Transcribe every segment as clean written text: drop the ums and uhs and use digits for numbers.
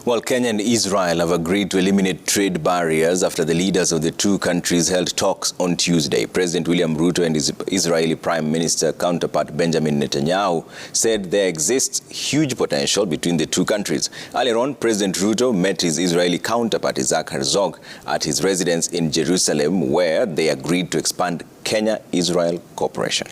Well, Kenya and Israel have agreed to eliminate trade barriers after the leaders of the two countries held talks on Tuesday. President William Ruto and his Israeli Prime Minister counterpart Benjamin Netanyahu said there exists huge potential between the two countries. Earlier on, President Ruto met his Israeli counterpart Isaac Herzog at his residence in Jerusalem, where they agreed to expand Kenya-Israel cooperation.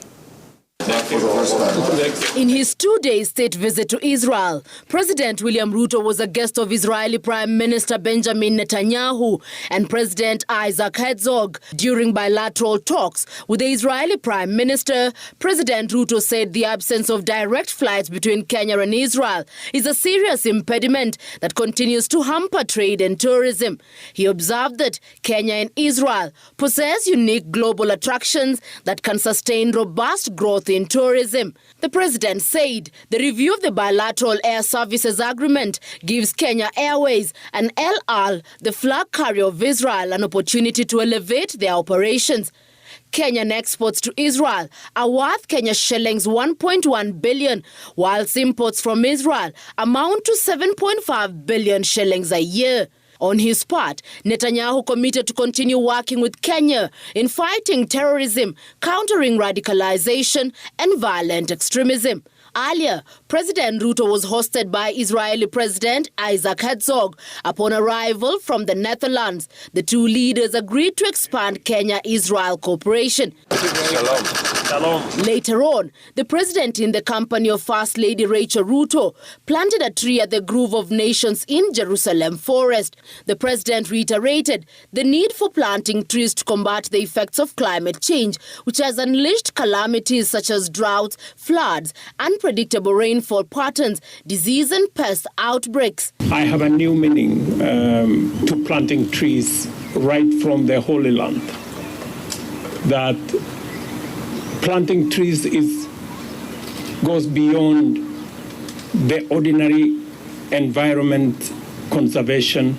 In his two-day state visit to Israel, President William Ruto was a guest of Israeli Prime Minister Benjamin Netanyahu and President Isaac Herzog. During bilateral talks with the Israeli Prime Minister, President Ruto said the absence of direct flights between Kenya and Israel is a serious impediment that continues to hamper trade and tourism. He observed that Kenya and Israel possess unique global attractions that can sustain robust growth in tourism. The president said the review of the bilateral air services agreement gives Kenya Airways and El Al, the flag carrier of Israel, an opportunity to elevate their operations. Kenyan exports to Israel are worth Kenya shillings 1.1 billion, whilst imports from Israel amount to 7.5 billion shillings a year. On his part, Netanyahu committed to continue working with Kenya in fighting terrorism, countering radicalization and violent extremism. Earlier, President Ruto was hosted by Israeli President Isaac Herzog. Upon arrival from the Netherlands, the two leaders agreed to expand Kenya-Israel cooperation. Shalom. Later on, the president, in the company of First Lady Rachel Ruto, planted a tree at the Grove of Nations in Jerusalem Forest. The president reiterated the need for planting trees to combat the effects of climate change, which has unleashed calamities such as droughts, floods, unpredictable rainfall patterns, disease and pest outbreaks. I have a new meaning to planting trees right from the Holy Land. That planting trees goes beyond the ordinary environment conservation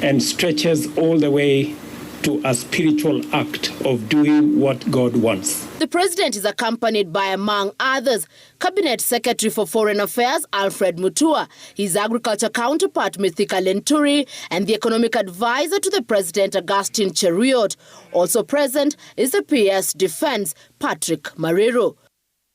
and stretches all the way to a spiritual act of doing what God wants. The president is accompanied by, among others, Cabinet Secretary for Foreign Affairs Alfred Mutua, his agriculture counterpart Mithika Lenturi, and the economic advisor to the president Augustine Cheruiyot. Also present is the PS Defense Patrick Mariro.